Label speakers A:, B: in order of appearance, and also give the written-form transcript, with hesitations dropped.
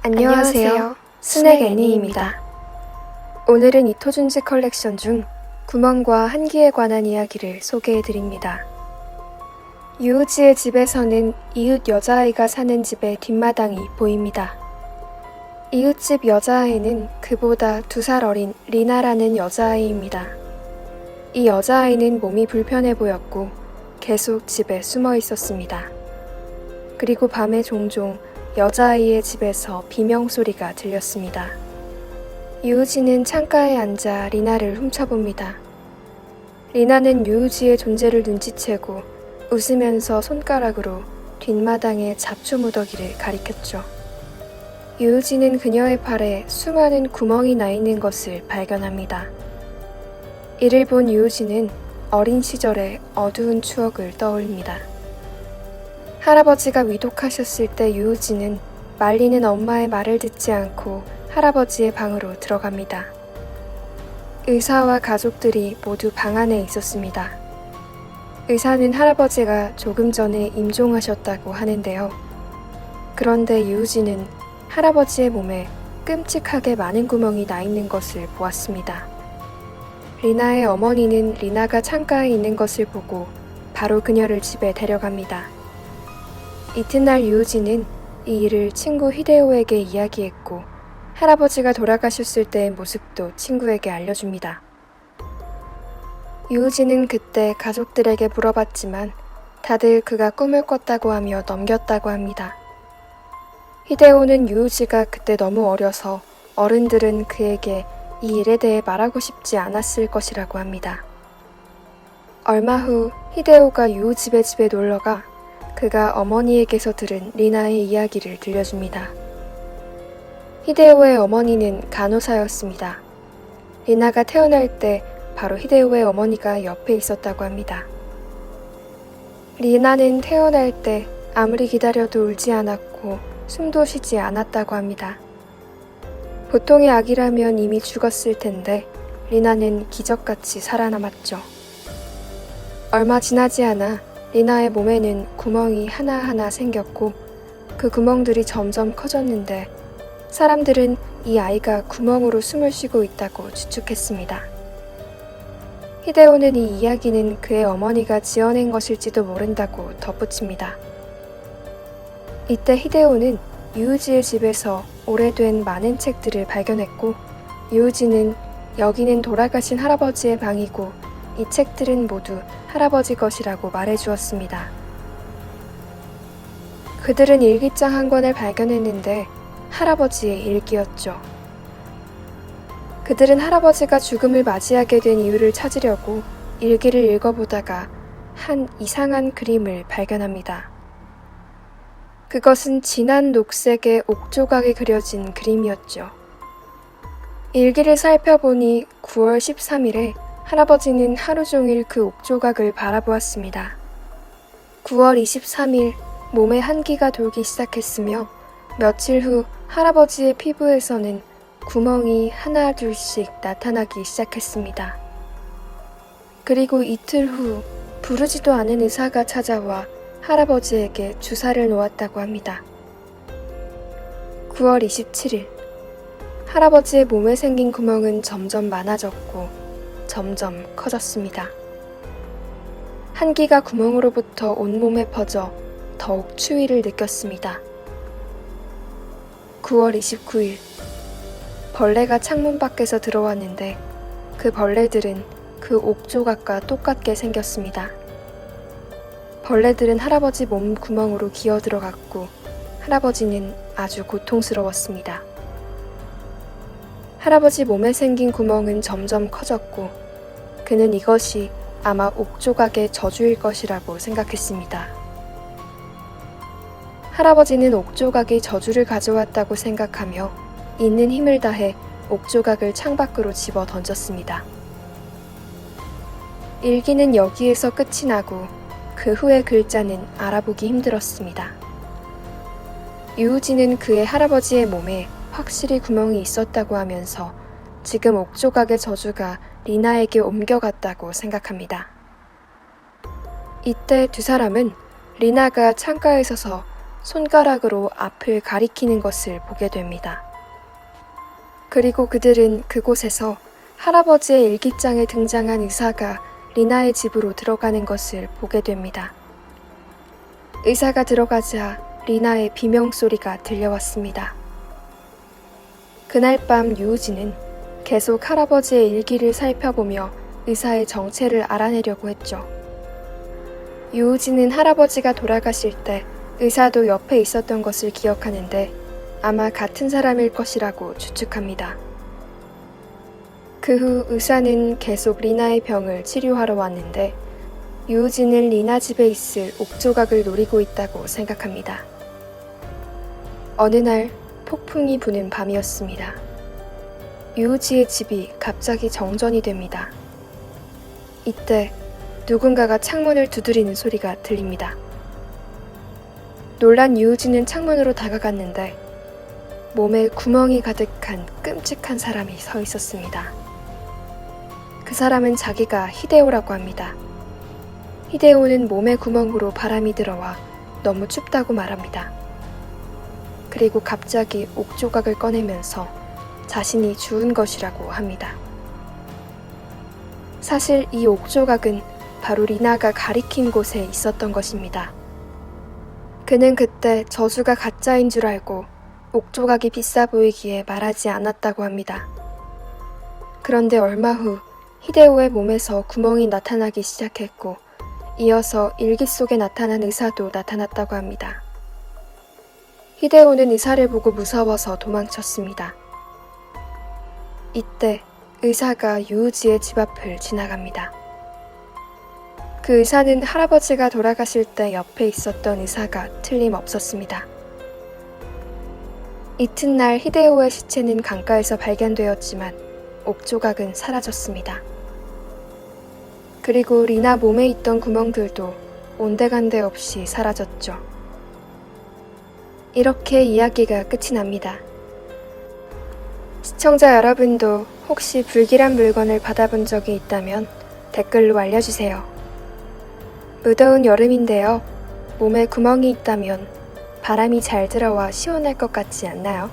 A: 안녕하세요. 스낵 애니입니다. 오늘은 이토준지 컬렉션 중 구멍과 한기에 관한 이야기를 소개해드립니다. 유우지의 집에서는 이웃 여자아이가 사는 집의 뒷마당이 보입니다. 이웃집 여자아이는 그보다 2살 어린 리나라는 여자아이입니다. 이 여자아이는 몸이 불편해 보였고 계속 집에 숨어 있었습니다. 그리고 밤에 종종 여자아이의 집에서 비명소리가 들렸습니다. 유우지는 창가에 앉아 리나를 훔쳐봅니다. 리나는 유우지의 존재를 눈치채고 웃으면서 손가락으로 뒷마당의 잡초 무더기를 가리켰죠. 유우지는 그녀의 팔에 수많은 구멍이 나 있는 것을 발견합니다. 이를 본 유우지는 어린 시절의 어두운 추억을 떠올립니다. 할아버지가 위독하셨을 때 유우지는 말리는 엄마의 말을 듣지 않고 할아버지의 방으로 들어갑니다. 의사와 가족들이 모두 방 안에 있었습니다. 의사는 할아버지가 조금 전에 임종하셨다고 하는데요. 그런데 유우지는 할아버지의 몸에 끔찍하게 많은 구멍이 나 있는 것을 보았습니다. 리나의 어머니는 리나가 창가에 있는 것을 보고 바로 그녀를 집에 데려갑니다. 이튿날 유우지는 이 일을 친구 히데오에게 이야기했고 할아버지가 돌아가셨을 때의 모습도 친구에게 알려줍니다. 유우지는 그때 가족들에게 물어봤지만 다들 그가 꿈을 꿨다고 하며 넘겼다고 합니다. 히데오는 유우지가 그때 너무 어려서 어른들은 그에게 이 일에 대해 말하고 싶지 않았을 것이라고 합니다. 얼마 후 히데오가 유우집의 집에 놀러가 그가 어머니에게서 들은 리나의 이야기를 들려줍니다. 히데오의 어머니는 간호사였습니다. 리나가 태어날 때 바로 히데오의 어머니가 옆에 있었다고 합니다. 리나는 태어날 때 아무리 기다려도 울지 않았고 숨도 쉬지 않았다고 합니다. 보통의 아기라면 이미 죽었을 텐데 리나는 기적같이 살아남았죠. 얼마 지나지 않아 리나의 몸에는 구멍이 하나하나 생겼고 그 구멍들이 점점 커졌는데 사람들은 이 아이가 구멍으로 숨을 쉬고 있다고 추측했습니다. 히데오는 이 이야기는 그의 어머니가 지어낸 것일지도 모른다고 덧붙입니다. 이때 히데오는 유우지의 집에서 오래된 많은 책들을 발견했고 유우지는 여기는 돌아가신 할아버지의 방이고 이 책들은 모두 할아버지 것이라고 말해주었습니다. 그들은 일기장 한 권을 발견했는데 할아버지의 일기였죠. 그들은 할아버지가 죽음을 맞이하게 된 이유를 찾으려고 일기를 읽어보다가 한 이상한 그림을 발견합니다. 그것은 진한 녹색의 옥조각이 그려진 그림이었죠. 일기를 살펴보니 9월 13일에 할아버지는 하루 종일 그 옥조각을 바라보았습니다. 9월 23일 몸에 한기가 돌기 시작했으며 며칠 후 할아버지의 피부에서는 구멍이 하나 둘씩 나타나기 시작했습니다. 그리고 이틀 후 부르지도 않은 의사가 찾아와 할아버지에게 주사를 놓았다고 합니다. 9월 27일 할아버지의 몸에 생긴 구멍은 점점 많아졌고 점점 커졌습니다. 한기가 구멍으로부터 온몸에 퍼져 더욱 추위를 느꼈습니다. 9월 29일 벌레가 창문 밖에서 들어왔는데 그 벌레들은 그 옥조각과 똑같게 생겼습니다. 벌레들은 할아버지 몸 구멍으로 기어 들어갔고 할아버지는 아주 고통스러웠습니다. 할아버지 몸에 생긴 구멍은 점점 커졌고 그는 이것이 아마 옥조각의 저주일 것이라고 생각했습니다. 할아버지는 옥조각이 저주를 가져왔다고 생각하며 있는 힘을 다해 옥조각을 창밖으로 집어 던졌습니다. 일기는 여기에서 끝이 나고 그 후의 글자는 알아보기 힘들었습니다. 유우지는 그의 할아버지의 몸에 확실히 구멍이 있었다고 하면서 지금 옥조각의 저주가 리나에게 옮겨갔다고 생각합니다. 이때 두 사람은 리나가 창가에 서서 손가락으로 앞을 가리키는 것을 보게 됩니다. 그리고 그들은 그곳에서 할아버지의 일기장에 등장한 의사가 리나의 집으로 들어가는 것을 보게 됩니다. 의사가 들어가자 리나의 비명소리가 들려왔습니다. 그날 밤 유우진은 계속 할아버지의 일기를 살펴보며 의사의 정체를 알아내려고 했죠. 유우진은 할아버지가 돌아가실 때 의사도 옆에 있었던 것을 기억하는데 아마 같은 사람일 것이라고 추측합니다. 그 후 의사는 계속 리나의 병을 치료하러 왔는데 유우진은 리나 집에 있을 옥조각을 노리고 있다고 생각합니다. 어느 날 폭풍이 부는 밤이었습니다. 유우지의 집이 갑자기 정전이 됩니다. 이때 누군가가 창문을 두드리는 소리가 들립니다. 놀란 유우지는 창문으로 다가갔는데 몸에 구멍이 가득한 끔찍한 사람이 서 있었습니다. 그 사람은 자기가 히데오라고 합니다. 히데오는 몸의 구멍으로 바람이 들어와 너무 춥다고 말합니다. 그리고 갑자기 옥조각을 꺼내면서 자신이 주운 것이라고 합니다. 사실 이 옥조각은 바로 리나가 가리킨 곳에 있었던 것입니다. 그는 그때 저주가 가짜인 줄 알고 옥조각이 비싸 보이기에 말하지 않았다고 합니다. 그런데 얼마 후 히데오의 몸에서 구멍이 나타나기 시작했고 이어서 일기 속에 나타난 의사도 나타났다고 합니다. 히데오는 의사를 보고 무서워서 도망쳤습니다. 이때 의사가 유우지의 집 앞을 지나갑니다. 그 의사는 할아버지가 돌아가실 때 옆에 있었던 의사가 틀림없었습니다. 이튿날 히데오의 시체는 강가에서 발견되었지만 옥조각은 사라졌습니다. 그리고 리나 몸에 있던 구멍들도 온데간데 없이 사라졌죠. 이렇게 이야기가 끝이 납니다. 시청자 여러분도 혹시 불길한 물건을 받아본 적이 있다면 댓글로 알려주세요. 무더운 여름인데요. 몸에 구멍이 있다면 바람이 잘 들어와 시원할 것 같지 않나요?